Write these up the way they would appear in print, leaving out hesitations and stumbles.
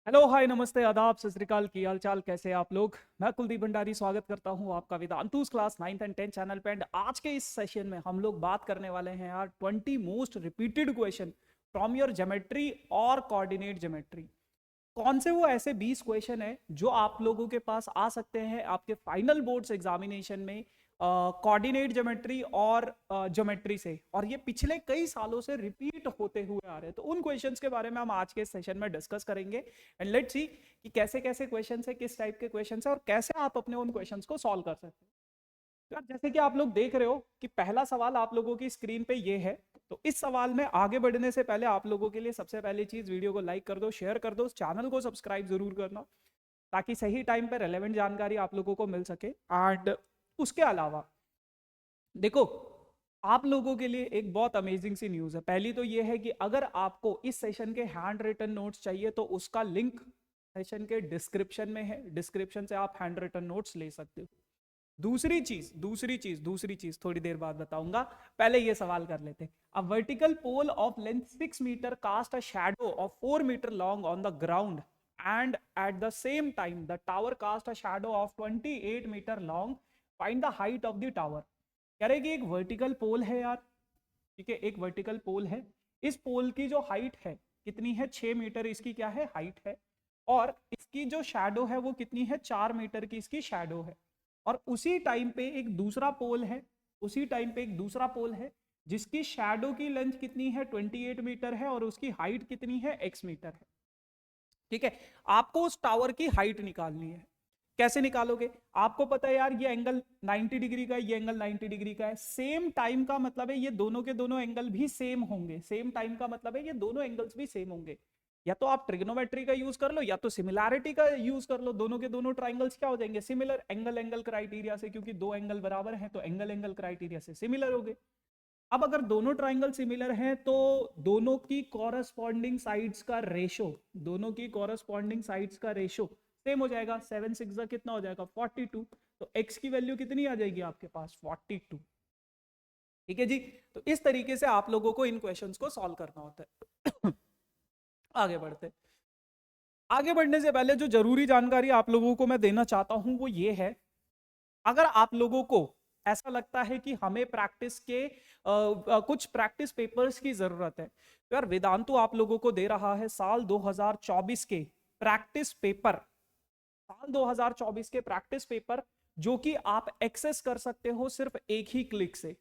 Hello hi नमस्ते आदाब सत श्री अकाल की हाल चाल कैसे हैं आप लोग। मैं कुलदीप भंडारी स्वागत करता हूं आपका Vedantu's class 9th and 10th channel पे। एंड आज के इस सेशन में हम लोग बात करने वाले हैं यार 20 most repeated question from your geometry और कोऑर्डिनेट ज्योमेट्री। कौन से वो ऐसे 20 क्वेश्चन है जो आप लोगों के पास आ सकते हैं आपके फाइनल बोर्ड्स एग्जामिनेशन में कोऑर्डिनेट ज्योमेट्री और ज्योमेट्री से, और ये पिछले कई सालों से रिपीट होते हुए आ रहे हैं। तो उन क्वेश्चंस के बारे में हम आज के सेशन में डिस्कस करेंगे एंड लेट्स सी कि कैसे कैसे क्वेश्चंस है, किस टाइप के क्वेश्चंस है और कैसे आप अपने उन क्वेश्चंस को सॉल्व कर सकते हैं। तो यार जैसे कि आप लोग देख रहे हो कि पहला सवाल आप लोगों की स्क्रीन पे ये है। तो इस सवाल में आगे बढ़ने से पहले आप लोगों के लिए सबसे पहली चीज, वीडियो को लाइक कर दो, शेयर कर दो, चैनल को सब्सक्राइब जरूर करना ताकि सही टाइम पे रेलेवेंट जानकारी आप लोगों को मिल सके। एंड उसके अलावा देखो, आप लोगों के लिए एक बहुत अमेजिंग सी न्यूज है। पहली तो ये है कि अगर आपको इस सेशन के हैंड रिटन नोट्स चाहिए तो उसका लिंक सेशन के डिस्क्रिप्शन में है। डिस्क्रिप्शन से आप हैंड रिटन नोट्स ले सकते हो। दूसरी चीज थोड़ी देर बाद बताऊंगा, पहले ये सवाल कर लेते हैं। A vertical pole of length 6 metre cast a shadow of 4 metre long on the ground and at the same time the tower cast a shadow of 28 metre long. Find the height of the tower. कह रहे कि एक vertical पोल है यार, ठीक है, एक vertical पोल है। इस पोल की जो हाइट है कितनी है, 6 मीटर इसकी क्या है, हाइट है। और इसकी जो शैडो है वो कितनी है, 4 मीटर की इसकी शैडो है। और उसी टाइम पे एक दूसरा पोल है, उसी टाइम पे एक दूसरा पोल है जिसकी शैडो की लेंथ कितनी है, 28 मीटर है और उसकी हाइट कितनी है, x मीटर है। ठीक है, आपको उस टावर की हाइट निकालनी है। कैसे निकालोगे? आपको पता है यार ये एंगल 90 डिग्री का है, ये एंगल 90 डिग्री का है। सेम टाइम का मतलब है ये दोनों के दोनों एंगल भी सेम होंगे। सेम टाइम का मतलब है ये दोनों एंगल्स भी सेम होंगे। या तो आप ट्रिग्नोमेट्री का यूज कर लो या तो सिमिलैरिटी का यूज कर लो। दोनों के दोनों ट्राइंगल्स क्या हो जाएंगे, सिमिलर। एंगल एंगल क्राइटेरिया से, क्योंकि दो एंगल बराबर हैं तो एंगल एंगल क्राइटेरिया से सिमिलर हो गए। अब अगर दोनों ट्राइंगल सिमिलर हैं तो दोनों की कॉरस्पॉन्डिंग साइड्स का रेशो, दोनों की कॉरस्पॉन्डिंग साइड्स का रेशो सेम हो जाएगा। 7 6 कितना हो जाएगा, 42। तो x की वैल्यू कितनी आ जाएगी आपके पास, 42। ठीक है जी। तो इस तरीके से आप लोगों को इन क्वेश्चंस को सॉल्व करना होता है। आगे बढ़ते, आगे बढ़ने से पहले जो जरूरी जानकारी आप लोगों को मैं देना चाहता हूं वो ये है, अगर आप लोगों को ऐसा लगता है कि हमें प्रैक्टिस के कुछ प्रैक्टिस पेपर्स की जरूरत है, तो यार वेदांतु आप लोगों को दे रहा है साल 2024 के प्रैक्टिस पेपर। साल 2024 के प्रैक्टिस पेपर जो कि आप एक्सेस कर सकते हो सिर्फ एक ही क्लिक से।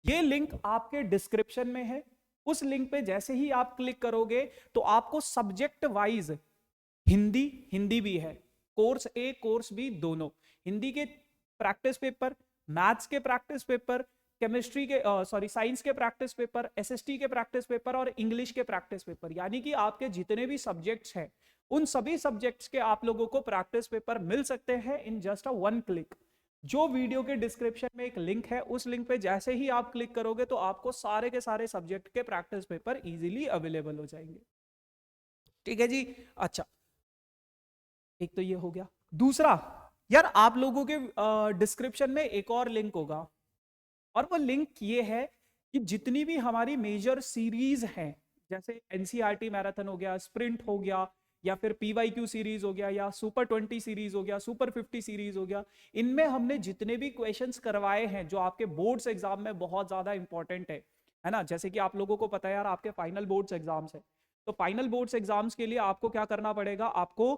ये लिंक आपके डिस्क्रिप्शन में है। उस लिंक पे जैसे ही आप क्लिक करोगे तो आपको सब्जेक्ट वाइज हिंदी, हिंदी भी है, कोर्स ए कोर्स बी दोनों, हिंदी के प्रैक्टिस पेपर, मैथ्स के प्रैक्टिस पेपर, केमिस्ट्री के सॉरी साइंस के प्रैक्टिस पेपर, एसएसटी के प्रैक्टिस पेपर और इंग्लिश के प्रैक्टिस पेपर, यानी कि आपके जितने भी सब्जेक्ट्स हैं उन सभी सब्जेक्ट्स के आप लोगों को प्रैक्टिस पेपर मिल सकते हैं in just a one click. जो वीडियो के डिस्क्रिप्शन में एक लिंक है, उस लिंक पे जैसे ही आप क्लिक करोगे तो आपको सारे के सारे सब्जेक्ट के प्रैक्टिस पेपर इजीली अवेलेबल हो जाएंगे। ठीक है जी। अच्छा, एक तो ये हो गया। दूसरा, यार आप लोगों के डिस्क्रिप्शन में एक और लिंक होगा, और वो लिंक ये है कि जितनी भी हमारी मेजर सीरीज हैं, जैसे एनसीईआरटी मैराथन हो गया, स्प्रिंट हो गया, या फिर पीवाईक्यू सीरीज हो गया, या सुपर 20 सीरीज हो गया, सुपर 50 सीरीज हो गया, इनमें हमने जितने भी क्वेश्चंस करवाए हैं जो आपके बोर्ड्स एग्जाम में बहुत ज्यादा इंपॉर्टेंट है ना। जैसे कि आप लोगों को पता है यार आपके फाइनल बोर्ड्स एग्जाम्स है, तो फाइनल बोर्ड्स एग्जाम्स के लिए आपको क्या करना पड़ेगा, आपको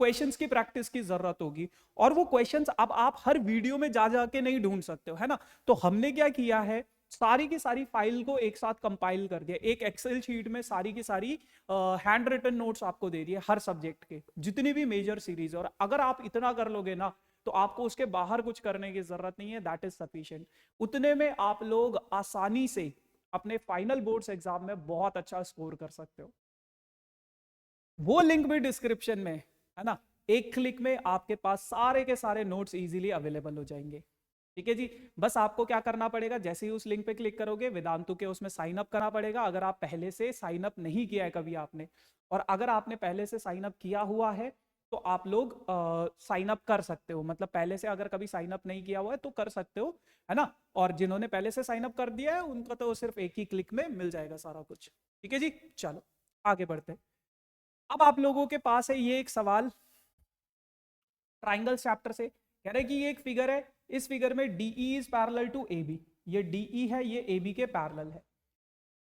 क्वेश्चंस की प्रैक्टिस की जरूरत होगी। और वो क्वेश्चंस अब आप हर वीडियो में जा जाके नहीं ढूंढ सकते हो, है ना। तो हमने क्या किया है, सारी की सारी फाइल को एक साथ कंपाइल कर दिया, एक एक्सेल शीट में सारी की सारी हैंड रिटन नोट्स आपको दे दिए हर सब्जेक्ट के, जितनी भी मेजर सीरीज। और अगर आप इतना कर लोगे ना तो आपको उसके बाहर कुछ करने की जरूरत नहीं है, दैट इज सफिशिएंट। उतने में आप लोग आसानी से अपने फाइनल बोर्ड्स एग्जाम में बहुत अच्छा स्कोर कर सकते हो। वो लिंक भी डिस्क्रिप्शन में है ना। एक क्लिक में आपके पास सारे के सारे नोट्स इजीली अवेलेबल हो जाएंगे। ठीक है जी। बस आपको क्या करना पड़ेगा, जैसे ही उस लिंक पे क्लिक करोगे वेदांतु के उसमें साइन अप करना पड़ेगा, अगर आप पहले से साइन अप नहीं किया है कभी आपने। और अगर आपने पहले से साइन अप किया हुआ है तो आप लोग साइन अप कर सकते हो, मतलब पहले से अगर कभी साइन अप नहीं किया हुआ है तो कर सकते हो, है ना। और जिन्होंने पहले से साइन अप कर दिया है उनका तो सिर्फ एक ही क्लिक में मिल जाएगा सारा कुछ। ठीक है जी। चलो आगे बढ़ते हैं। अब आप लोगों के पास है ये एक सवाल ट्राइंगल चैप्टर से, कह रहे हैं कि ये एक फिगर है, इस फिगर में DE is parallel to A B, ये डीई है, ये ए बी के पैरेलल है।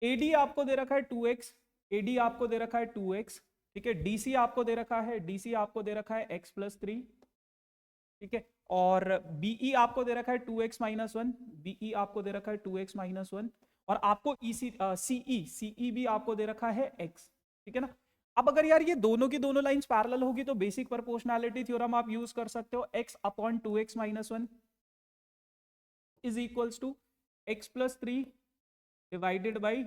एडी आपको दे रखा है 2x, एडी आपको दे रखा है 2x, ठीक है। डीसी आपको दे रखा है, डीसी आपको दे रखा है x+3, ठीक है। और बीई आपको दे रखा है 2x-1, बीई आपको दे रखा है 2x-1, और आपको ईसी सीई भी आपको दे रखा है x, ठीक है ना। अब अगर यार ये दोनों की दोनों लाइंस पैरेलल होगी तो बेसिक प्रोपोर्शनैलिटी थ्योरम आप यूज कर सकते हो, x/2x-1 is equals to x+3 divided by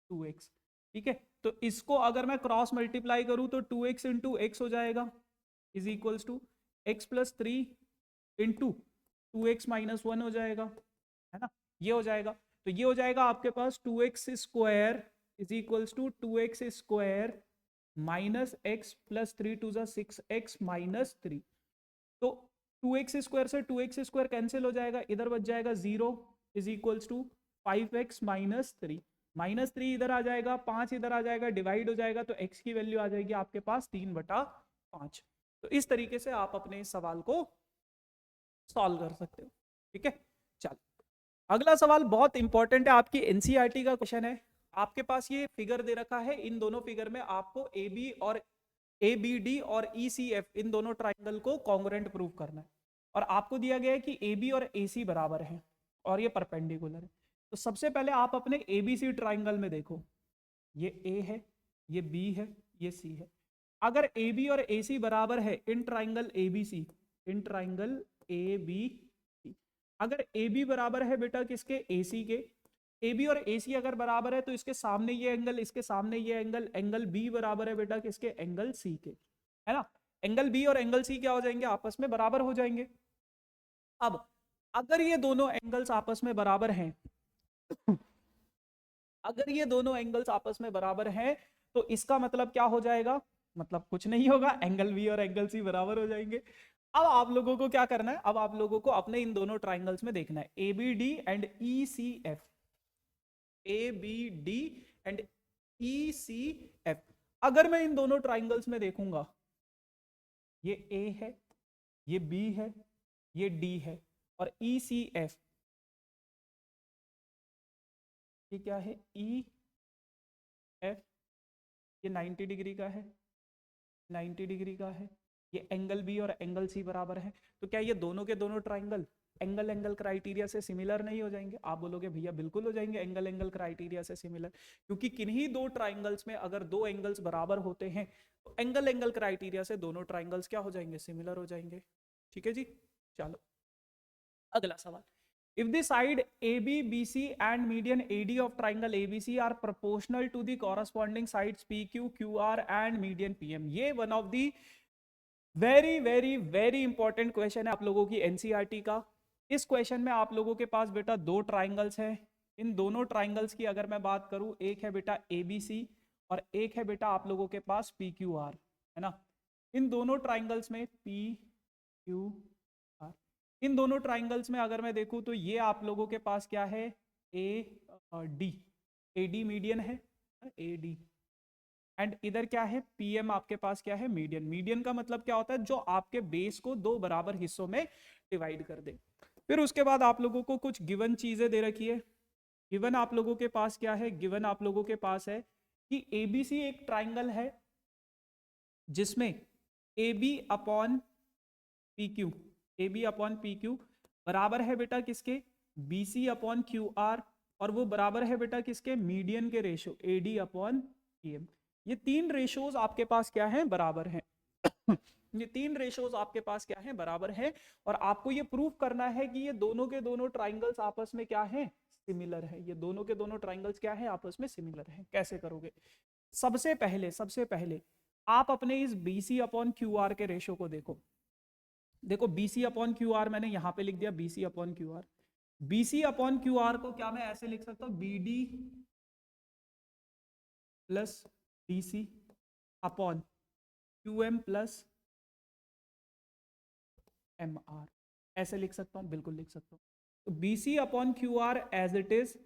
2x, ठीक है। तो इसको अगर मैं क्रॉस मल्टीप्लाई करूं तो 2x इंटू एक्स हो जाएगा is equals to x+3 into 2x-1 हो जाएगा, है ना, ये हो जाएगा। तो ये हो जाएगा आपके पास 2x² is equals to 2x² minus x+3 to the 6x-3। तो 2x² से 2x² कैंसिल हो जाएगा, इधर बच जाएगा 0 इज इक्वल्स टू 5x-3, -3 इधर आ जाएगा, 5 इधर आ जाएगा, डिवाइड हो जाएगा, तो x की वैल्यू आ जाएगी आपके पास 3/5। तो इस तरीके से आप अपने इस सवाल को सॉल्व कर सकते हो, ठीक है। चलो अगला सवाल बहुत इंपॉर्टेंट है, आपकी एनसीईआरटी का क्वेश्चन है। आपके पास ये फिगर दे रखा है, इन दोनों फिगर में आपको ए बी और ए बी डी और ई सी एफ इन दोनों ट्राइंगल को कॉन्ग्रुएंट प्रूव करना है, और आपको दिया गया है कि ए बी और ए सी बराबर है और ये परपेंडिकुलर है। तो सबसे पहले आप अपने ए बी सी ट्राइंगल में देखो, ये ए है, ये बी है, ये सी है। अगर ए बी और ए सी बराबर है in triangle A B C, in triangle A B C, अगर ए बी बराबर है बेटा किसके, ए सी के, ए बी और ए सी अगर बराबर है तो इसके सामने ये एंगल, इसके सामने ये एंगल, एंगल बी बराबर है बेटा किसके, एंगल सी के, है ना। एंगल बी और एंगल सी क्या हो जाएंगे, आपस में बराबर हो जाएंगे। अब अगर ये दोनों एंगल्स आपस में बराबर हैं अगर ये दोनों एंगल्स आपस में बराबर हैं तो इसका मतलब क्या हो जाएगा, मतलब कुछ नहीं होगा, एंगल बी और एंगल सी बराबर हो जाएंगे। अब आप लोगों को क्या करना है, अब आप लोगों को अपने इन दोनों ट्राइंगल्स में देखना है A B D and E C F, A B D and E C F. अगर मैं इन दोनों ट्राइंगल्स में देखूंगा, ये ए है, ये बी है, ये डी है, और ई सी एफ ये क्या है, ई एफ, ये 90 डिग्री का है, 90 डिग्री का है, ये एंगल बी और एंगल सी बराबर है। तो क्या ये दोनों के दोनों ट्राइंगल एंगल एंगल क्राइटेरिया से सिमिलर नहीं हो जाएंगे? आप बोलोगे भैया बिल्कुल हो जाएंगे एंगल एंगल क्राइटेरिया से सिमिलर, क्योंकि किन्हीं दो ट्राइंगल्स में अगर दो एंगल्स बराबर होते हैं तो एंगल एंगल क्राइटेरिया से दोनों ट्राइंगल्स क्या हो जाएंगे, सिमिलर हो जाएंगे, ठीक है जी। चलो अगला सवाल, if the side AB, BC and median AD of triangle ABC are proportional to the corresponding sides PQ, QR and median PM, ये one of the very very very important question है आप लोगों की एनसीईआरटी का। इस question में आप लोगों के पास बेटा दो ट्राइंगल्स हैं, इन दोनों ट्राइंगल्स की अगर मैं बात करूं, एक है बेटा ABC और एक है बेटा आप लोगों के पास PQR, है ना। इन दोनों ट्राइंगल्स में PQR, इन दोनों ट्राइंगल्स में अगर मैं देखूं तो ये आप लोगों के पास क्या है, AD, AD मीडियन है, AD, एंड इधर क्या है, पीएम आपके पास क्या है, मीडियन। मीडियन का मतलब क्या होता है, जो आपके बेस को दो बराबर हिस्सों में डिवाइड कर दे। फिर उसके बाद आप लोगों को कुछ गिवन चीजें दे रखी है। गिवन आप लोगों के पास क्या है, गिवन आप लोगों के पास है कि एबीसी एक ट्राइंगल है जिसमें A B upon P Q, A B upon P Q बराबर है बेटा किसके, B C upon Q R, और वो बराबर है बेटा किसके, मीडियन के ratio A D upon P M. ये तीन रेशोज आपके पास क्या है, बराबर हैं ये तीन रेशोज आपके पास क्या है, बराबर है। और आपको ये प्रूफ करना है कि ये दोनों के दोनों ट्राइंगल्स आपस में क्या है, सिमिलर है। ये दोनों के दोनों ट्राइंगल्स क्या है, आपस में सिमिलर है। कैसे करोगे, सबसे पहले आप अपने इस BC अपॉन क्यू आर के रेशो को देखो। देखो BC अपॉन क्यू आर मैंने यहां पे लिख दिया, BC upon Q are. BC upon Q are को क्या मैं ऐसे लिख सकता हूं, BD plus DC upon QM plus MR, ऐसे लिख सकता हूं, बिल्कुल लिख सकता हूं। तो BC upon Q R as it is,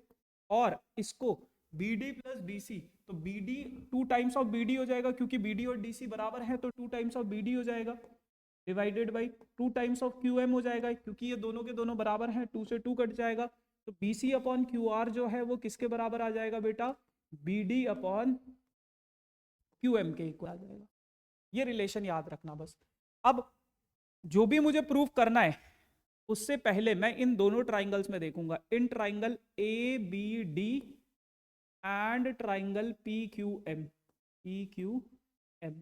और इसको B D plus B C, तो B D 2 times of B D हो जाएगा, क्योंकि बी डी और डी सी बराबर है तो 2 टाइम्स ऑफ बी डी हो जाएगा, divided by 2 times of Q M हो जाएगा, क्योंकि ये दोनों के दोनों बराबर हैं, 2 से 2 कट जाएगा, तो B C upon Q R जो है वो किसके बराबर आ जाएगा बेटा, B D upon Q M के इक्वल आ जाएगा। ये रिलेशन याद रखना बस। अब जो भी मुझे प्रूव करना है उससे पहले मैं इन दोनों ट्राइंगल्स में देखूंगा, in triangle A B D and triangle P Q M, P Q M.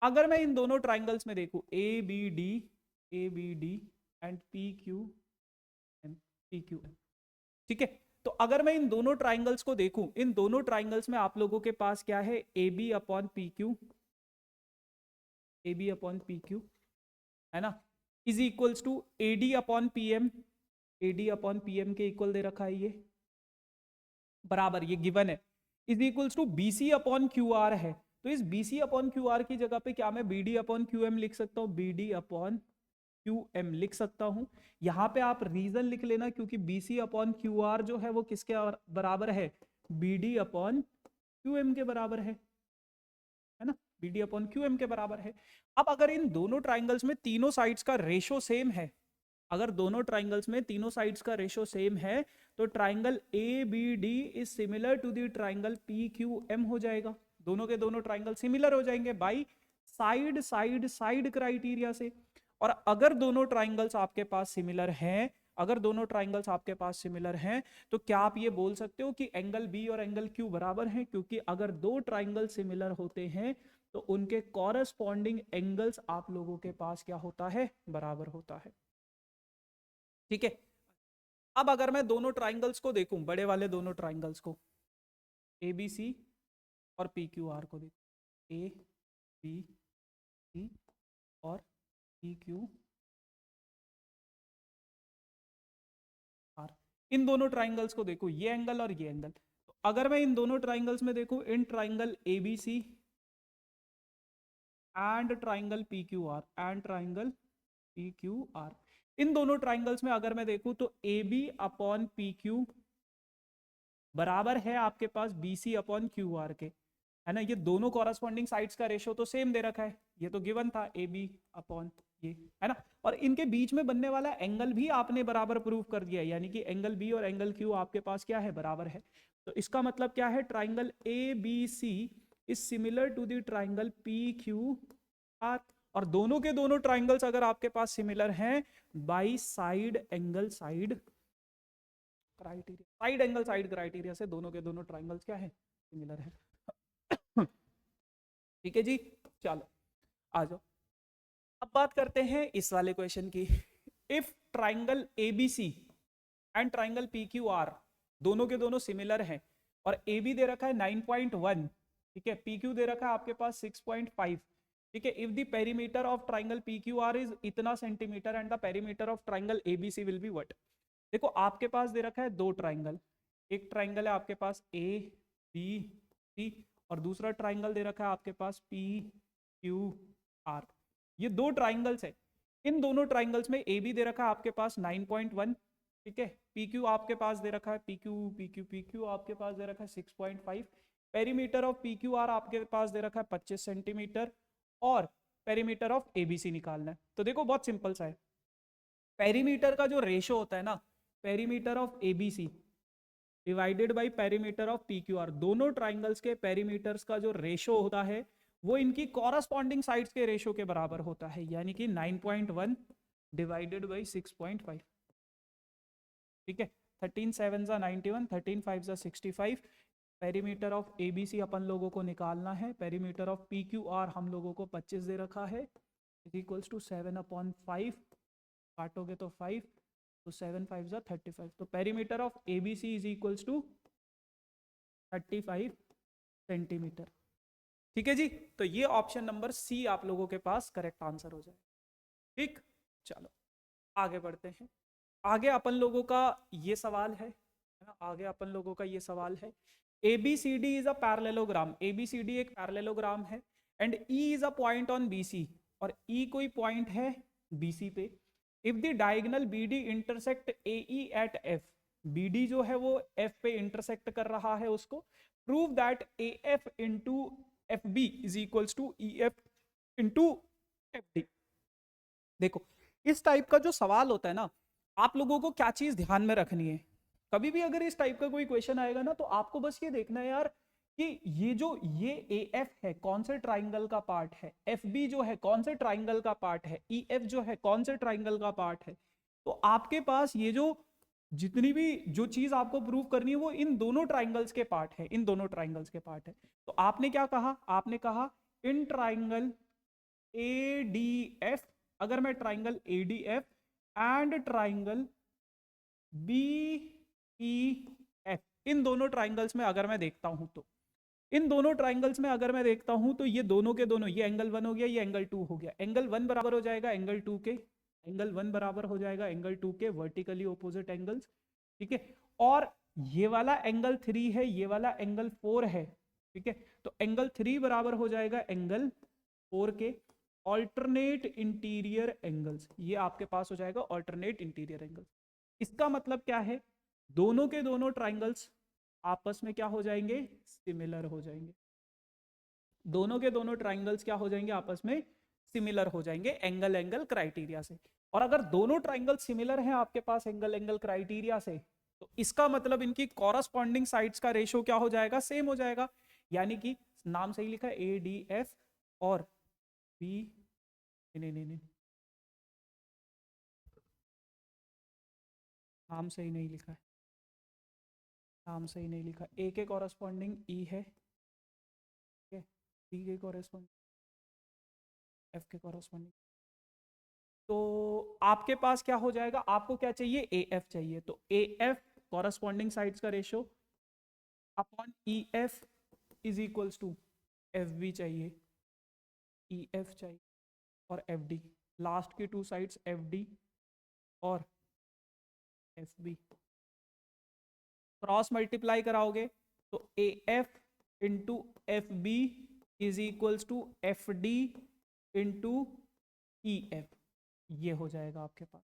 अगर मैं इन दोनों ट्राइंगल्स में देखूं A B D and P Q M, ठीक है, तो अगर मैं इन दोनों ट्राइंगल्स को देखूं, इन दोनों ट्राइंगल्स में आप लोगों के पास क्या है, A B upon P Q, A B upon P Q है ना, is equals to A D upon P M, A D upon P M के इक्वल दे रखा है, ये बराबर, ये गिवन है, is equals to B C upon Q R है, तो इस B C upon Q R की जगह पे क्या मैं B D upon Q M लिख सकता हूँ, B D upon Q M लिख सकता हूं। यहां पे आप रीजन लिख लेना, क्योंकि B C upon Q R जो है वो किसके बराबर है, B D upon Q M के बराबर है ना, B D upon Q M के बराबर है। अब अगर इन दोनों ट्राइंगल्स में तीनों साइड्स का रेशो सेम है, अगर दोनों ट्राइंगल्स में तीनों साइड्स का रेशो सेम है, तो triangle A B D is similar to the triangle P Q M हो जाएगा, दोनों के दोनों ट्राइंगल सिमिलर हो जाएंगे by side side side criteria से। और अगर दोनों ट्राइंगल्स आपके पास सिमिलर हैं, अगर दोनों ट्राइंगल्स आपके पास सिमिलर हैं, तो क्या आप ये बोल सकते हो कि एंगल बी और एंगल क्यू बराबर हैं, क्योंकि अगर दो ट्राइंगल सिमिलर होते हैं तो उनके कॉरेस्पॉन्डिंग एंगल्स आप लोगों के पास क्या होता है, बराबर होता है, ठीक है। अब अगर मैं दोनों ट्राइंगल्स को देखूं, बड़े वाले दोनों ट्राइंगल्स को, ए बी सी और पी क्यू आर को देखूं, ए बी सी और पी क्यू आर, इन दोनों ट्राइंगल्स को देखो, ये एंगल और ये एंगल, तो अगर मैं इन दोनों ट्राइंगल्स में देखूं, in triangle ABC and triangle P Q R and triangle P Q R, इन दोनों ट्राइंगल्स में अगर मैं देखूं तो A B upon P Q बराबर है आपके पास B C upon Q R के, है ना, ये दोनों कॉरेस्पॉन्डिंग साइड्स का रेशो तो सेम दे रखा है, ये तो गिवन था ए बी अपॉन ये, है ना, और इनके बीच में बनने वाला एंगल भी आपने बराबर प्रूव कर दिया, यानी कि एंगल बी और एंगल क्यू आपके पास क्या है, बराबर है। तो इसका मतलब क्या है, triangle A B C is similar to the triangle P Q R, और दोनों के दोनों ट्राइंगल्स अगर आपके पास सिमिलर हैं by side angle side criteria, side angle side criteria से दोनों के दोनों ट्राइंगल्स क्या है, सिमिलर है, ठीक है जी। चलो आ जाओ, अब बात करते हैं इस वाले क्वेश्चन की, if triangle ABC and triangle P Q are दोनों के दोनों सिमिलर हैं, और ए बी दे रखा है 9.1, ठीक है, पी क्यू दे रखा है आपके पास 6.5, ठीक है, if the perimeter of triangle P Q R is इतना centimetre and the perimeter of triangle ABC will be what. देखो आपके पास दे रखा है दो ट्राइंगल, एक ट्राइंगल है आपके पास ए बी सी और दूसरा ट्राइंगल दे रखा है आपके पास पी क्यू आर, ये दो ट्राइंगल्स है, इन दोनों ट्राइंगल्स में ए बी दे रखा है आपके पास 9.1, ठीक है, पी क्यू आपके पास दे रखा है पी क्यू आपके पास दे रखा है 6.5, perimeter of P Q are आपके पास दे रखा है 25 सेंटीमीटर, और पेरीमीटर ऑफ एबीसी निकालना है। तो देखो बहुत सिंपल सा है, पेरीमीटर का जो रेशो होता है ना, perimeter of ABC divided by perimeter of P Q are, दोनों ट्राइंगल्स के पेरीमीटर्स का जो रेशो होता है वो इनकी कॉरेस्पॉन्डिंग साइड्स के रेशो के बराबर होता है, यानी कि 9.1 डिवाइडेड बाई 6.5, ठीक है, 13 7 जा 91, 13 5 जा 65, पेरीमीटर ऑफ एबीसी अपन लोगों को निकालना है, perimeter of P Q are हम लोगों को 25 दे रखा है, इज इक्वल्स टू 7/5, काटोगे तो 5, तो 7 5 जा 35, तो perimeter of ABC is equals to 35 centimetre, ठीक है जी। तो ये ऑप्शन नंबर सी आप लोगों के पास करेक्ट आंसर हो जाए, ठीक। चलो आगे बढ़ते हैं, आगे अपन लोगों का ये सवाल है ना, आगे अपन लोगों का ये सवाल है, ABCD is a parallelogram, ABCD एक पैरेललोग्राम है, and E is a point on BC, और E कोई पॉइंट है BC पे, if the diagonal BD intersect AE at F, BD जो है वो F पे इंटरसेक्ट कर रहा है उसको। Prove that AF into FB is equals to EF into FD। देखो इस टाइप का जो सवाल होता है ना, आप लोगों को क्या चीज ध्यान में रखनी है, कभी भी अगर इस टाइप का कोई क्वेश्चन आएगा ना, तो आपको बस ये देखना है यार कि ये AF है कौन से ट्राइंगल का पार्ट है, FB जो है कौन से ट्राइंगल का पार्ट है, EF जो है कौन से ट्राइंगल का पार्ट है। तो आपके पास ये जो जितनी भी जो चीज आपको प्रूव करनी है वो इन दोनों ट्राइंगल्स के पार्ट है, इन दोनों ट्राइंगल्स के पार्ट है। तो आपने क्या कहा, आपने कहा इन ट्राइंगल ADF, अगर मैं triangle ADF and triangle BEF, इन दोनों ट्राइंगल्स में अगर मैं देखता हूं तो इन दोनों ट्राइंगल्स में अगर मैं देखता हूं तो ये दोनों के दोनों, ये एंगल 1 हो गया, ये एंगल 2 हो गया, एंगल 1 बराबर हो जाएगा एंगल 2 के, एंगल 1 बराबर हो जाएगा एंगल 2 के वर्टिकली ऑपोजिट एंगल्स, ठीक है। और ये वाला एंगल 3 है, ये वाला एंगल 4 है, ठीक है। तो एंगल 3 बराबर हो जाएगा एंगल 4 के ऑल्टरनेट इंटीरियर एंगल्स, ये आपके पास हो जाएगा ऑल्टरनेट इंटीरियर एंगल्स। इसका मतलब क्या है, दोनों के दोनों ट्राइंगल्स आपस में क्या हो जाएंगे, सिमिलर हो जाएंगे। दोनों के दोनों ट्राइंगल्स क्या हो जाएंगे, आपस में सिमिलर हो जाएंगे एंगल एंगल क्राइटेरिया से। और अगर दोनों ट्राइंगल सिमिलर हैं आपके पास एंगल एंगल क्राइटेरिया से, तो इसका मतलब इनकी कॉरस्पॉन्डिंग साइड्स का रेशो क्या हो जाएगा, सेम हो जाएगा। यानी कि नाम सही लिखा है ADF और बी, नहीं नहीं नहीं, नाम सही नहीं लिखा है, नाम सही नहीं लिखा। ए के कॉरस्पॉन्डिंग ई है, ठीक है, बी के कॉरस्पॉन्डिंग एफ के कॉरस्पॉन्डिंग। तो आपके पास क्या हो जाएगा, आपको क्या चाहिए, AF चाहिए, तो AF कॉरस्पॉन्डिंग साइड्स का ratio upon EF is equals to FB चाहिए, EF चाहिए और FD, लास्ट की टू साइड्स FD और FB क्रॉस मल्टीप्लाई कराओगे तो AF into FB is equals to FD into EF, ये हो जाएगा आपके पास,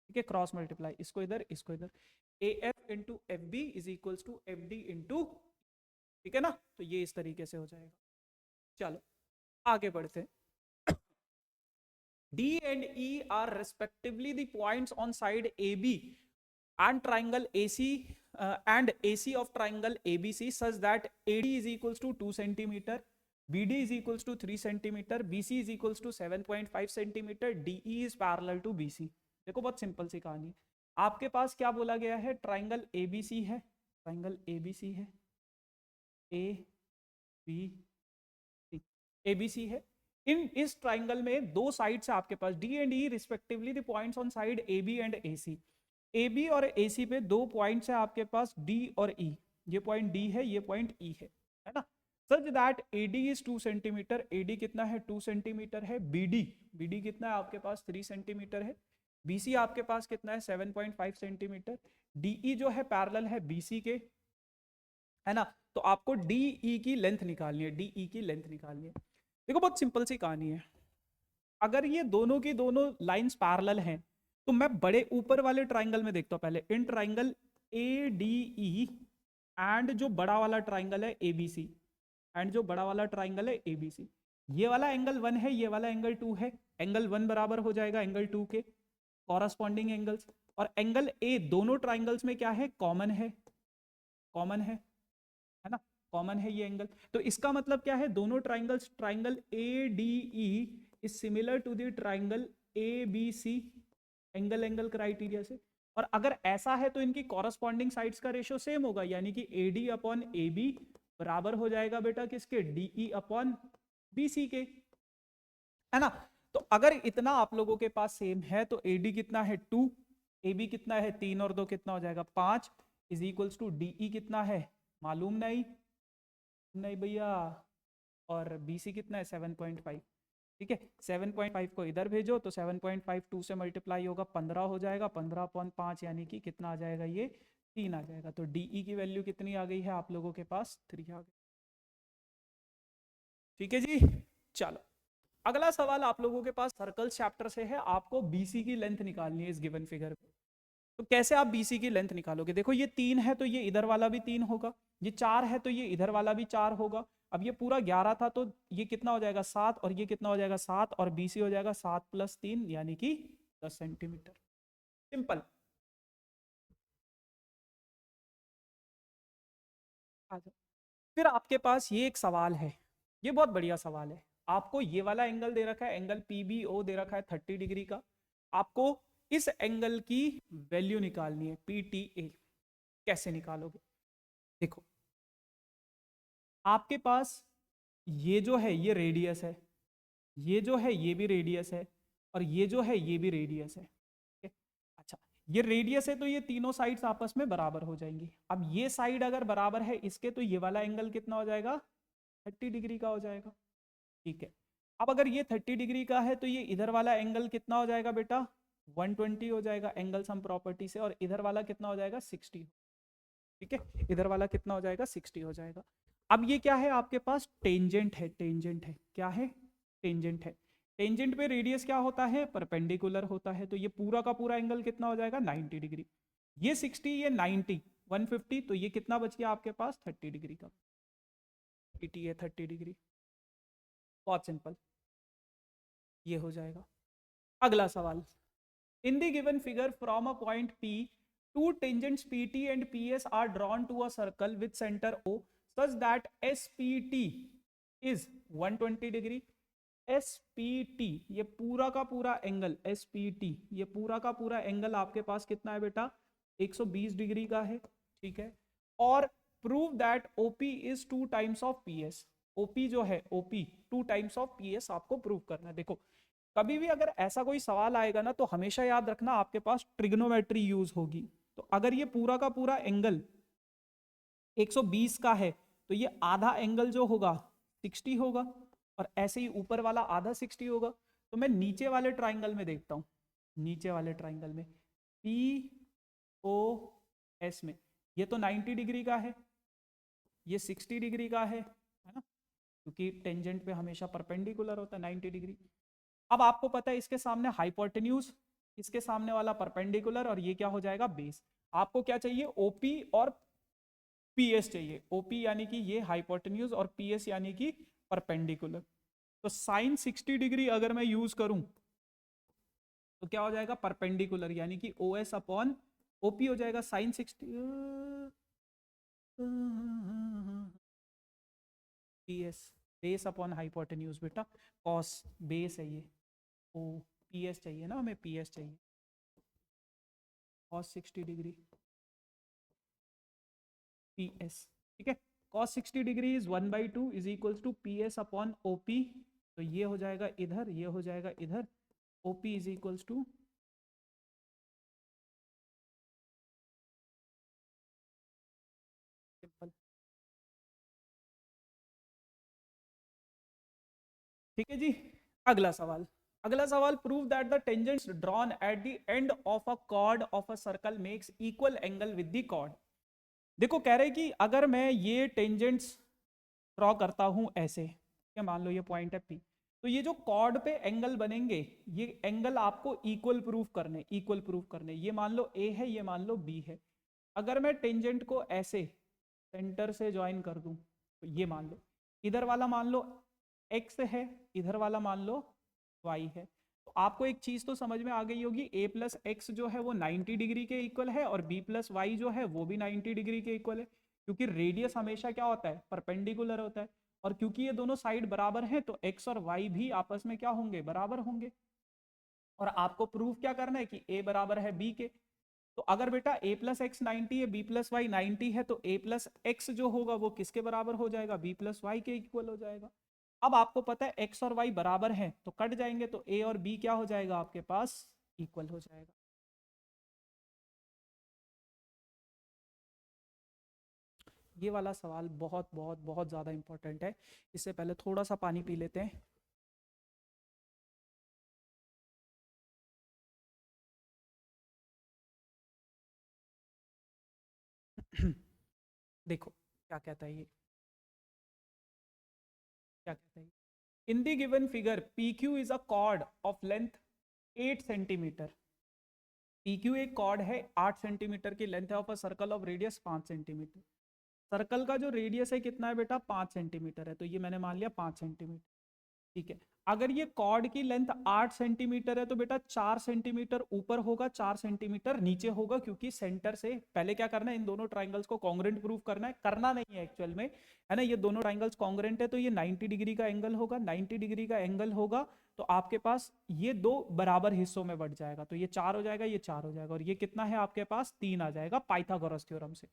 ठीक है। क्रॉस मल्टीप्लाई, इसको इधर इसको इधर, AF into FB is equals to FD into, ठीक है ना। तो ये इस तरीके से हो जाएगा। चलो आगे बढ़ते हैं। D and E are respectively the points on side AB and triangle AC and AC of triangle ABC such that AD is equals to 2 centimeter, BD is equals to 3 centimeter, BC is equals to 7.5 centimeter, DE is parallel to BC। देखो बहुत simple सी कहानी, आपके पास क्या बोला गया है, triangle ABC है, triangle ABC है, ABC, ABC है। इस ट्राइंगल में दो साइड्स है आपके पास, D and E respectively the points on side AB and AC। AB और AC पे दो पॉइंट्स है आपके पास D और E, ये पॉइंट D है, ये पॉइंट E है ना। Such that AD is 2 centimetre, AD कितना है 2 सेंटीमीटर है, BD कितना है आपके पास 3 सेंटीमीटर है, BC आपके पास कितना है 7.5 सेंटीमीटर, DE जो है पैरेलल है BC के, है ना। तो आपको DE की लेंथ निकालनी है, DE की लेंथ निकालनी है। देखो बहुत सिंपल सी कहानी है, अगर ये दोनों की दोनों लाइंस पैरेलल हैं तो मैं बड़े ऊपर वाले ट्राइंगल में देखता हूं पहले, इन ट्राइंगल ADE एंड जो बड़ा वाला ट्राइंगल है ABC, एंड जो बड़ा वाला ट्राइंगल है ABC, ये वाला एंगल 1 है, ये वाला एंगल 2 है, एंगल 1 बराबर हो जाएगा एंगल 2 के कॉरस्पॉन्डिंग एंगल्स, और एंगल A दोनों ट्राइंगल्स में क्या है, कॉमन है, कॉमन है ना, कॉमन है ये एंगल। तो इसका मतलब क्या है, दोनों triangles, triangle ADE is similar to the triangle ABC angle angle criteria से। और अगर ऐसा है तो इनकी कॉरस्पॉन्डिंग साइड्स का रेशियो सेम होगा, यानी कि AD अपॉन AB बराबर हो जाएगा बेटा किसके, DE अपॉन BC के, है ना। तो अगर इतना आप लोगों के पास सेम है तो AD कितना है 2, AB कितना है 3 और 2 कितना हो जाएगा 5, इज इक्वल्स टू DE कितना है मालूम नहीं, नहीं भैया, और BC कितना है 7.5, ठीक है। 7.5 को इधर भेजो तो 7.5 2 से मल्टीप्लाई होगा 15 हो जाएगा, 15/5 यानी कि कितना आ जाएगा, ये 3 आ जाएगा। तो DE की वैल्यू कितनी आ गई है आप लोगों के पास, 3 आ गई, ठीक है जी। चलो अगला सवाल आप लोगों के पास सर्कल चैप्टर से है, आपको BC की लेंथ निकालनी है इस गिवन फिगर में। तो कैसे आप BC की लेंथ निकालोगे? देखो ये 3 है तो ये इधर वाला भी 3 होगा, ये 4 है तो ये इधर वाला भी 4 होगा। अब ये पूरा 11 था तो ये कितना हो जाएगा 7, और ये कितना हो जाएगा 7, और BC हो जाएगा 7 + 3 यानी कि 10 सेंटीमीटर। सिंपल। फिर आपके पास ये एक सवाल है, ये बहुत बढ़िया सवाल है। आपको ये वाला एंगल दे रखा है, एंगल PBO दे रखा है 30 डिग्री का। आपको इस एंगल की वैल्यू निकालनी है, PTA। कैसे निकालोगे? देखो, आपके पास ये जो है ये रेडियस है, ये जो है ये भी रेडियस है, और ये जो है ये भी रेडियस है। ठीक है? अच्छा, ये रेडियस है तो ये तीनों साइड्स आपस में बराबर हो जाएंगी। अब ये साइड अगर बराबर है इसके, तो ये वाला एंगल कितना हो जाएगा? 30 डिग्री का हो जाएगा। ठीक है, अब अगर ये 30 डिग्री का है तो ये इधर वाला एंगल कितना हो जाएगा बेटा? 120 हो जाएगा एंगल सम प्रॉपर्टी से, और इधर वाला कितना हो जाएगा? 60। ठीक है, इधर वाला कितना हो जाएगा? 60 हो जाएगा। अब ये क्या है आपके पास? टेंजेंट है। टेंजेंट है, क्या है? टेंजेंट है। टेंजेंट पे रेडियस क्या होता है? परपेंडिकुलर होता है। तो ये पूरा का पूरा एंगल कितना हो जाएगा? 90 डिग्री। ये 60, ये 90, 150, तो ये कितना बच गया आपके पास? 30 डिग्री का। PTA 30 degree. बहुत सिंपल, ये हो जाएगा। अगला सवाल, in the given figure from a point P, two tangents PT and PS are drawn to a circle with center O such that SPT is 120 degree. SPT ये पूरा का पूरा एंगल, SPT ये पूरा का पूरा एंगल आपके पास कितना है बेटा? 120 डिग्री का है। ठीक है, और prove that OP is 2 times of PS। OP जो है, OP 2 टाइम्स ऑफ PS आपको प्रूव करना है। देखो, कभी भी अगर ऐसा कोई सवाल आएगा ना, तो हमेशा याद रखना आपके पास ट्रिग्नोमेट्री यूज होगी। तो अगर ये पूरा का पूरा एंगल 120 का है, तो ये आधा एंगल जो होगा 60 होगा, और ऐसे ही ऊपर वाला आधा 60 होगा। तो मैं नीचे वाले ट्राइंगल में देखता हूं, नीचे वाले ट्राइंगल में POS में ये तो 90 डिग्री का है, ये 60 डिग्री का है ना, क्योंकि टेंजेंट पे हमेशा परपेंडिकुलर होता है 90 डिग्री। अब आपको पता है इसके सामने हाइपोटेन्यूज, इसके सामने वाला परपेंडिकुलर, और ये क्या हो जाएगा? बेस। आपको क्या चाहिए? OP और PS चाहिए। OP यानी कि ये हाइपोटेन्यूज, और PS यानी कि परपेंडिकुलर। तो साइन 60 डिग्री अगर मैं यूज करूं तो क्या हो जाएगा? परपेंडिकुलर, यानी कि OS अपॉन OP हो जाएगा sine 60 PS, base upon hypotenuse बेटा, कॉस बेस है ये। ओ PS चाहिए ना हमें, PS चाहिए, कॉस 60 डिग्री PS। ठीक है, cos 60 degree is 1/2 is equals to PS upon OP। तो ये हो जाएगा इधर, ये हो जाएगा इधर, OP is equals to, simple. ठीक है जी, अगला सवाल। अगला सवाल, prove that the tangents drawn at the end of a chord of a circle makes equal angle with the chord. देखो, कह रहे कि अगर मैं ये टेंजेंट्स ड्रॉ करता हूं ऐसे, क्या मान लो ये पॉइंट है P, तो ये जो कॉर्ड पे एंगल बनेंगे, ये एंगल आपको इक्वल प्रूफ करने, इक्वल प्रूफ करने। ये मान लो A है, ये मान लो B है। अगर मैं टेंजेंट को ऐसे सेंटर से ज्वाइन कर दूं, तो ये मान लो इधर वाला मान लो X है, इधर वाला मान लो Y है। तो आपको एक चीज तो समझ में आ गई होगी, A प्लस एक्स जो है वो 90 डिग्री के इक्वल है, और B प्लस वाई जो है वो भी 90 डिग्री के इक्वल है, क्योंकि रेडियस हमेशा क्या होता है? परपेंडिकुलर होता है। और क्योंकि ये दोनों साइड बराबर हैं, तो X और Y भी आपस में क्या होंगे? बराबर होंगे। और आपको प्रूफ क्या करना है कि A बराबर है B के। तो अगर बेटा A प्लस एक्स 90 है, B प्लस वाई 90 है, तो A प्लस एक्स जो होगा वो किसके बराबर हो जाएगा? B प्लस वाई के इक्वल हो जाएगा। अब आपको पता है X और Y बराबर हैं तो कट जाएंगे, तो A और B क्या हो जाएगा आपके पास? इक्वल हो जाएगा। ये वाला सवाल बहुत बहुत बहुत ज्यादा इंपॉर्टेंट है। इससे पहले थोड़ा सा पानी पी लेते हैं। देखो क्या कहता है ये, क्या कहता है? In the given figure PQ is a chord of length 8 centimetre. PQ एक कॉर्ड है, 8 सेंटीमीटर की लेंथ है of a circle of radius 5 centimetre. Circle का जो रेडियस है कितना है बेटा, 5 सेंटीमीटर है, तो ये मैंने मान लिया 5 सेंटीमीटर। ठीक है, अगर ये कॉर्ड की लेंथ 8 सेंटीमीटर है तो बेटा 4 सेंटीमीटर ऊपर होगा, 4 सेंटीमीटर नीचे होगा, क्योंकि सेंटर से पहले क्या करना है, इन दोनों ट्राइंगल्स को कॉन्ग्रेंट प्रूव करना है, करना नहीं है एक्चुअल में, है ना। ये दोनों ट्राइंगल्स कॉन्ग्रेंट है तो ये 90 डिग्री का एंगल होगा, 90 डिग्री का एंगल होगा तो आपके पास ये दो बराबर हिस्सों में बढ़ जाएगा, तो ये 4 हो जाएगा, ये 4 हो जाएगा, और ये कितना है आपके पास, 3 आ जाएगा पाइथागोरस थ्योरम से।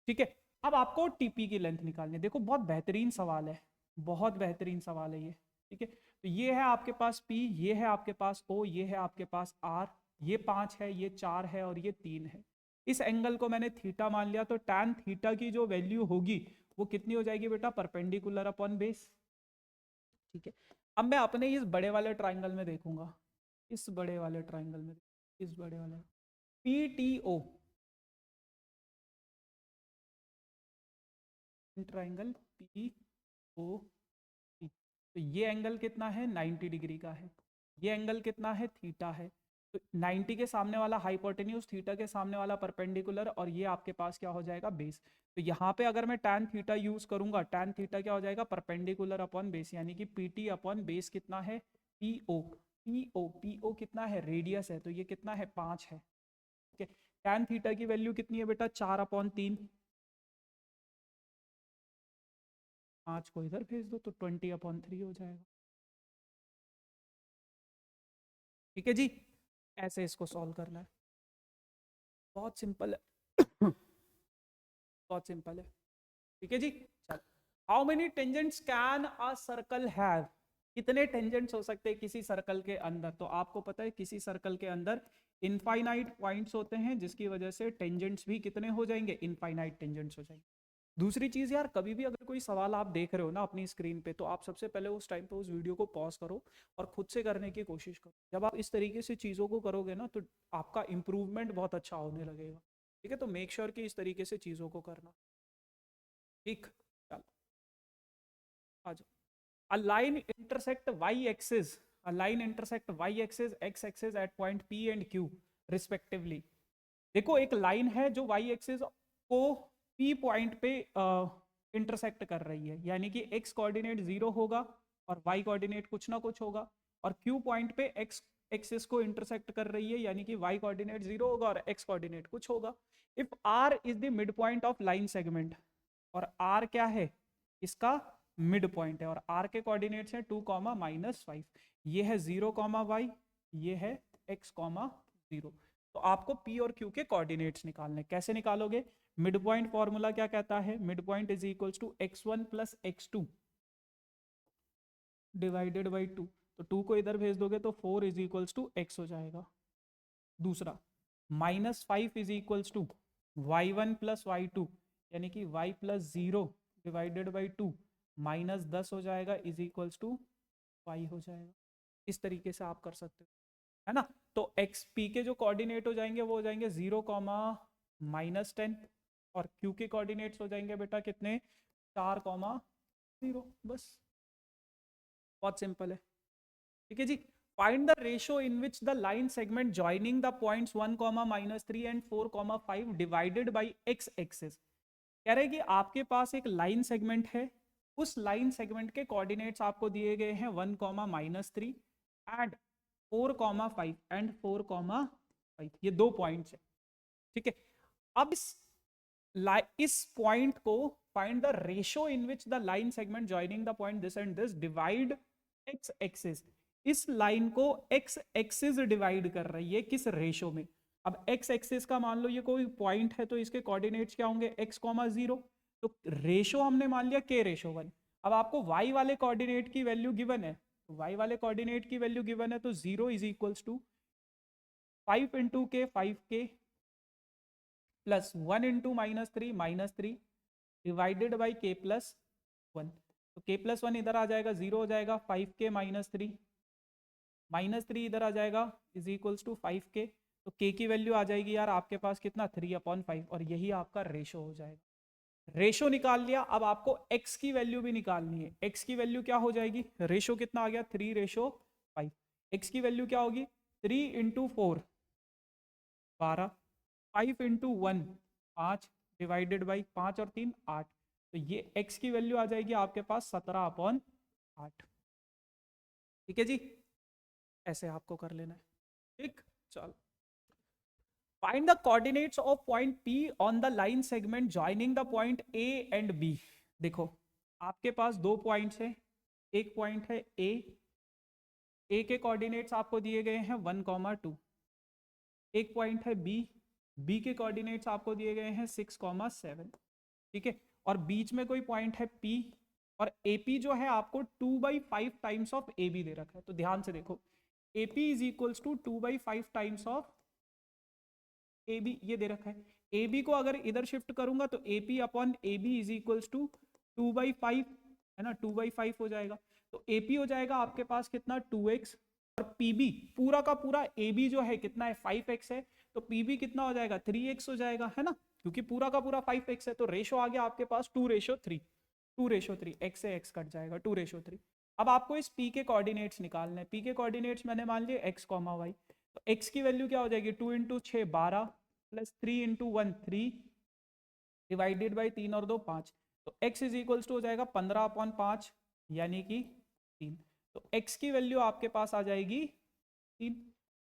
ठीक है, अब आपको टीपी की लेंथ निकालनी है। देखो बहुत बेहतरीन सवाल है, बहुत बेहतरीन सवाल है ये। ठीक है, तो ये है आपके पास P, ये है आपके पास O, ये है आपके पास R, ये 5 है, ये 4 है और ये 3 है। इस एंगल को मैंने थीटा मान लिया, तो tan थीटा की जो वैल्यू होगी वो कितनी हो जाएगी बेटा, परपेंडिकुलर अपॉन बेस। ठीक है, अब मैं अपने इस बड़े वाले ट्राइंगल में देखूंगा, इस बड़े वाले ट्राइंगल में, इस बड़े वाले PTO ट्राइंगल POP, तो ये एंगल कितना है, 90 डिग्री का है, ये एंगल कितना है, थीटा है, तो 90 के सामने वाला हाइपोटेन्यूज, थीटा के सामने वाला परपेंडिकुलर, और ये आपके पास क्या हो जाएगा, बेस। तो यहाँ पे अगर मैं tan थीटा यूज करूंगा, tan थीटा क्या हो जाएगा, परपेंडिकुलर अपॉन बेस, यानी कि PT अपॉन बेस कितना है, PO कितना है, रेडियस है, तो ये कितना है, 5 है। ठीक है, tan थीटा की वैल्यू कितनी है बेटा, 4/3, 5 को इधर भेज दो तो 20/3 हो जाएगा। ठीक है जी, ऐसे इसको सॉल्व करना है, बहुत सिंपल है, बहुत सिंपल है। ठीक है जी, चलो, how many tangents can a circle have, कितने टेंजेंट्स हो सकते हैं किसी सर्कल के अंदर, तो आपको पता है किसी सर्कल के अंदर इनफाइनाइट पॉइंट्स होते हैं, जिसकी वजह से टेंजेंट्स भी कितने हो जाएंगे, इनफाइनाइट टेंजेंट्स हो जाएंगे। दूसरी चीज यार, कभी भी अगर कोई सवाल आप देख रहे हो ना अपनी स्क्रीन पे, तो आप सबसे पहले उस टाइम पे उस वीडियो को पॉज करो और खुद से करने की कोशिश करो। जब आप इस तरीके से चीज़ों को करोगे ना तो आपका इंप्रूवमेंट बहुत अच्छा होने लगेगा। ठीक है, तो मेक श्योर कि इस तरीके से चीज़ों को करना। ठीक, चलो आ जाओ। A line intersect y axis, a line intersect y axis, x axis at point P and Q respectively। देखो एक लाइन है जो y एक्सिस को P पॉइंट पे इंटरसेक्ट कर रही है, यानी कि x कोऑर्डिनेट 0 होगा और y कोऑर्डिनेट कुछ ना कुछ होगा, और Q पॉइंट पे x एक्सिस को इंटरसेक्ट कर रही है, यानी कि y कोऑर्डिनेट 0 होगा और x कोऑर्डिनेट कुछ होगा। If r is the mid point of line segment, और r क्या है, इसका मिड पॉइंट है, और r के कोऑर्डिनेट्स हैं 2, -5, ये है 0, y, ये है x, 0। तो आपको P और Q के कोऑर्डिनेट्स निकालने, कैसे निकालोगे, मिड पॉइंट फॉर्मूला क्या कहता है, mid point is equals to x1 + x2 divided by 2, तो 2 को इधर भेज दोगे तो 4 इज इक्वल्स टू x हो जाएगा। दूसरा -5 is equals to y1 + y2, यानी कि y + 0 डिवाइडेड बाई 2, -10 हो जाएगा इज इक्वल्स टू y हो जाएगा। इस तरीके से आप कर सकते हो, है ना। तो एक्स पी के जो कोऑर्डिनेट हो जाएंगे वो हो जाएंगे 0, -10, और क्यू के कोऑर्डिनेट्स हो जाएंगे बेटा कितने, 4, 0, बस बहुत सिंपल है। ठीक है जी, find the ratio in which the line segment joining the points 1, -3 and 4, 5 divided by x axis. कह रहे हैं कि आपके पास एक लाइन सेगमेंट है, उस लाइन सेगमेंट के कोऑर्डिनेट्स आपको दिए गए हैं 1, -3 एंड 4, 5 एंड 4, 5, ये दो पॉइंट्स है। ठीक है, अब इस पॉइंट को find the ratio in which the line segment joining the point this and this divide x axis. इस लाइन को एक्स एक्सिस डिवाइड कर रही है किस रेशियो में। अब एक्स एक्सिस का मान लो ये कोई पॉइंट है, तो इसके कोऑर्डिनेट्स क्या होंगे, x, 0, तो रेशियो हमने मान लिया k/1। अब आपको y वाले कोऑर्डिनेट की वैल्यू गिवन है, y वाले कोऑर्डिनेट की वैल्यू गिवन है, तो 0 इज इक्वल्स टू 5 इंटू के 5k plus 1 into -3 divided by k + 1, तो k + 1 इधर आ जाएगा 0 हो जाएगा, 5k -3 इधर आ जाएगा इज इक्वल्स टू 5k, तो k की वैल्यू आ जाएगी यार आपके पास कितना, 3/5, और यही आपका रेशो हो जाएगा। रेशो निकाल लिया, अब आपको x की वैल्यू भी निकालनी है। x की वैल्यू क्या हो जाएगी, रेशो कितना आ गया, 3/5, x की वैल्यू क्या होगी, 3 × 4 12, 5 इंटू 1 5 डिवाइडेड बाई 5 और 3 8, तो ये x की वैल्यू आ जाएगी आपके पास 17/8। ठीक है जी, ऐसे आपको कर लेना है। ठीक, चलो। Find the coordinates of point P on the line segment joining the point A and B। देखो आपके पास दो पॉइंट्स है, एक पॉइंट है A के कोऑर्डिनेट्स आपको दिए गए हैं 1, 2। एक पॉइंट है B के कोऑर्डिनेट्स आपको दिए गए हैं 6, 7। ठीक है, और बीच में कोई पॉइंट है P, और AP जो है आपको 2/5 टाइम्स ऑफ AB दे रखा है। तो ध्यान से देखो, AP is equals to 2/5 times of AB, ये दे रखा है। AB को अगर इधर शिफ्ट करूंगा तो AP upon AB is equals to 2/5, है ना, 2/5 हो जाएगा। तो AP हो जाएगा आपके पास कितना, 2x, और PB पूरा का पूरा AB जो है कितना है, 5x है, तो PB कितना हो जाएगा, 3x हो जाएगा, है ना, क्योंकि पूरा का पूरा 5x है। तो रेशो आ गया आपके पास 2:3, 2:3, x से x कट जाएगा, 2:3। अब आपको इस P के कोऑर्डिनेट्स निकालने हैं। P के कोऑर्डिनेट्स मैंने मान लिए x, y, तो x की वैल्यू क्या हो जाएगी, 2 into 6 12, plus 3 into 1 3, divided by 3 और 2 5, तो x इज इक्वल्स टू हो जाएगा 15/5 यानी कि 3। तो x की वैल्यू आपके पास आ जाएगी 3।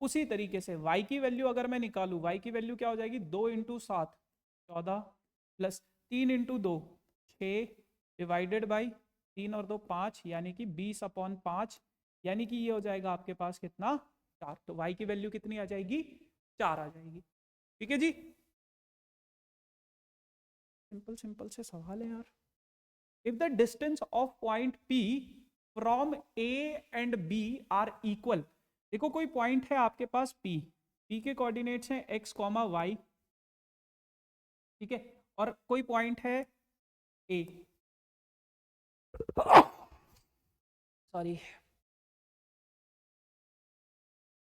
उसी तरीके से y की वैल्यू अगर मैं निकालूं, y की वैल्यू क्या हो जाएगी, 2 into 7 14, plus 3 into 2 6, divided by 3 और 2 5 यानी कि 20/5, यानी कि ये हो जाएगा आपके पास कितना, 4। तो y की वैल्यू कितनी आ जाएगी, 4 आ जाएगी। ठीक है जी, सिंपल सिंपल से सवाल है यार। If the distance of point P from A and B are equal, देखो कोई पॉइंट है आपके पास P के कोऑर्डिनेट्स हैं x, y, ठीक है, और कोई पॉइंट है A, सॉरी,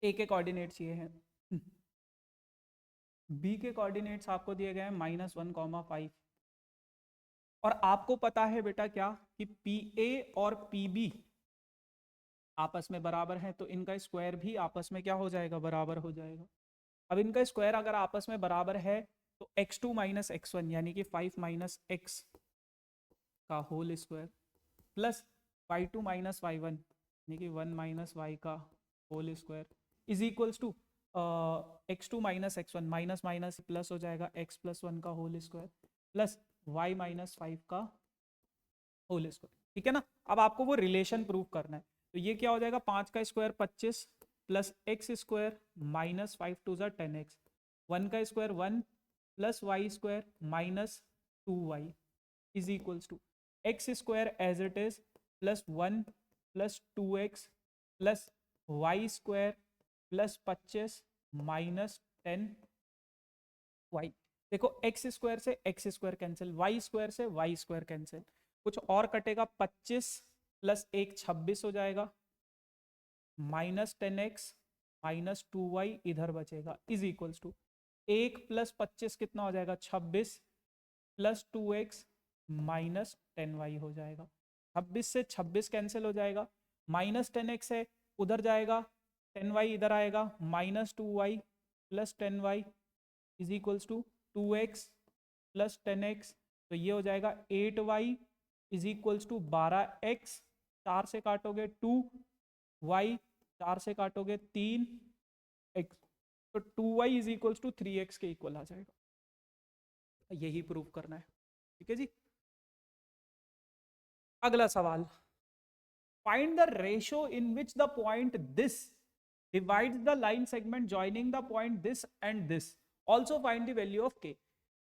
A के कोऑर्डिनेट्स ये हैं, B के कोऑर्डिनेट्स आपको दिए गए हैं -1, 5, और आपको पता है बेटा क्या, कि PA और PB आपस में बराबर हैं, तो इनका स्क्वायर भी आपस में क्या हो जाएगा, बराबर हो जाएगा। अब इनका स्क्वायर अगर आपस में बराबर है तो x2 माइनस x1 यानी कि 5 माइनस x का whole square, plus y2 minus y1 यानी कि 1 माइनस y का whole square, is equals to x2 minus x1, minus minus plus हो जाएगा, x प्लस 1 का whole square, plus y minus 5 का होल स्क्वायर। ठीक है ना, अब आपको वो रिलेशन प्रूव करना है। तो ये क्या हो जाएगा, 5 का square 25, plus x square minus 5 two ज़ा 10x, 1 का square 1, plus y square minus 2y is equals to x square as it is, plus 1 plus 2x plus y square plus 25 minus 10y। देखो एक्स स्क्वायर से x square cancel, y square से y square cancel, कुछ और कटेगा, 25 plus 1 26 हो जाएगा, minus 10x minus 2y इधर बचेगा, इज इक्वल्स टू 1 प्लस 25 कितना हो जाएगा, 26 प्लस 2x माइनस 10y हो जाएगा। 26 से 26 कैंसिल हो जाएगा, माइनस 10x है उधर जाएगा, 10y इधर आएगा, minus 2y plus 10y is equals to 2x plus 10x, तो ये हो जाएगा 8y is equals to 12x, 4 से काटोगे 2y, 4 से काटोगे 3x, तो 2y is equals to 3x के इक्वल आ जाएगा। यही प्रूव करना है। ठीक है जी, अगला सवाल, find the ratio in which the point this divides the line segment joining the point this and this, also find the value of k।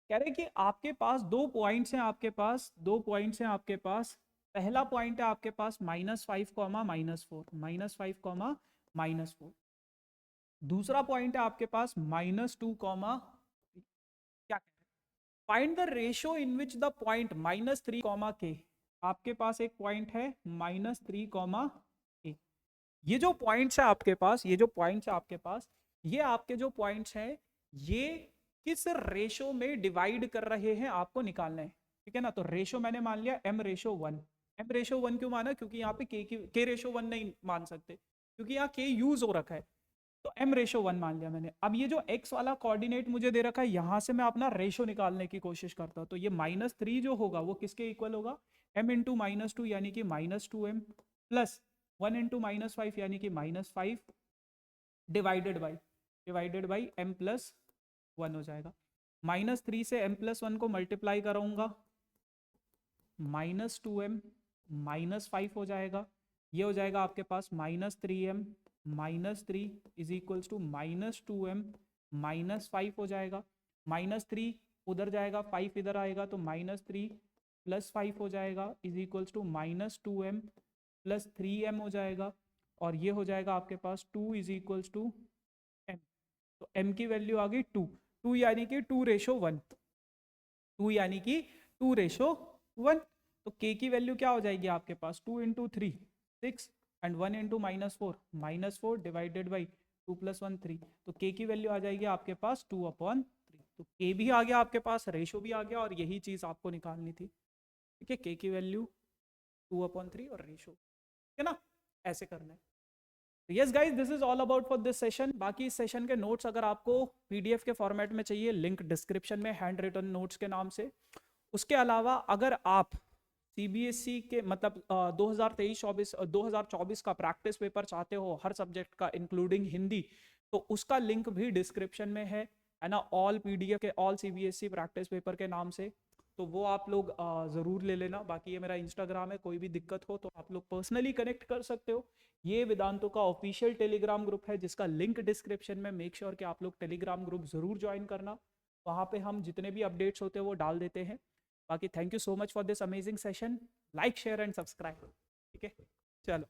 कह रहे कि आपके पास दो पॉइंट्स हैं, आपके पास दो पॉइंट्स हैं आपके पास, पहला पॉइंट है आपके पास -5, -4, -5, -4, दूसरा पॉइंट है आपके पास -2, क्या find the ratio in which the point -3, k, आपके पास एक पॉइंट है -3, k। ये जो पॉइंट्स है आपके पास, ये जो पॉइंट्स है आपके पास, ये आपके जो पॉइंट्स हैं ये किस रेशो में डिवाइड कर रहे हैं आपको निकालना है। ठीक है ना, तो रेशो मैंने मान लिया m:1। m:1 क्यों माना, क्योंकि यहाँ पे k रेशो 1 नहीं मान सकते, क्योंकि यहाँ k यूज हो रखा है। तो m/1 मान लिया मैंने। अब ये जो x वाला कोऑर्डिनेट मुझे दे रखा है, यहां से मैं अपना रेशो निकालने की कोशिश करता हूं। तो ये -3 जो होगा वो किसके इक्वल होगा, m इंटू -2 यानी कि -2m प्लस 1 इंटू -5 यानी कि -5 डिवाइडेड बाई m+1 हो जाएगा। -3 से m+1 को मल्टीप्लाई कराऊंगा, -2m -5 हो जाएगा। ये हो जाएगा आपके पास -3m -3 is equals to -2m -5 हो जाएगा। -3 उधर जाएगा, 5 इधर आएगा, तो -3 + 5 हो जाएगा is equals to -2m + 3m हो जाएगा। और ये हो जाएगा आपके पास 2 इज इक्वल्स टू m। तो m की वैल्यू आ गई 2 यानी कि 2:1, 2 यानी कि 2:1। तो k की वैल्यू क्या हो जाएगी आपके पास, 2 into 3 6 and 1 into -4 divided by 2 + 1 3। तो k की वैल्यू आ जाएगी आपके पास 2/3। तो k भी आ गया आपके पास, रेशो भी आ गया, और यही चीज आपको निकालनी थी। ठीक है, k की वैल्यू 2/3 और रेशो, ठीक है ना, ऐसे करना है। Yes guys, this is all about for this session. बाकी इस सेशन के नोट्स अगर आपको पीडीएफ के फॉर्मेट में चाहिए, लिंक डिस्क्रिप्शन में, हैंड रिटन नोट्स के नाम से। उसके अलावा अगर आप सीबीएसई के मतलब 2024 का प्रैक्टिस पेपर चाहते हो हर सब्जेक्ट का इंक्लूडिंग हिंदी, तो उसका लिंक भी डिस्क्रिप्शन में है ना, ऑल पीडीएफ के, ऑल सीबीएसई प्रैक्टिस पेपर के नाम से। तो वो आप लोग ज़रूर ले लेना। बाकी ये मेरा इंस्टाग्राम है, कोई भी दिक्कत हो तो आप लोग पर्सनली कनेक्ट कर सकते हो। ये वेदांतों का ऑफिशियल टेलीग्राम ग्रुप है जिसका लिंक डिस्क्रिप्शन में। मेक श्योर कि आप लोग टेलीग्राम ग्रुप ज़रूर ज्वाइन करना, वहाँ पे हम जितने भी अपडेट्स होते हैं वो डाल देते हैं। बाकी thank you so much for this amazing session. Like share and subscribe. ठीक है, चलो।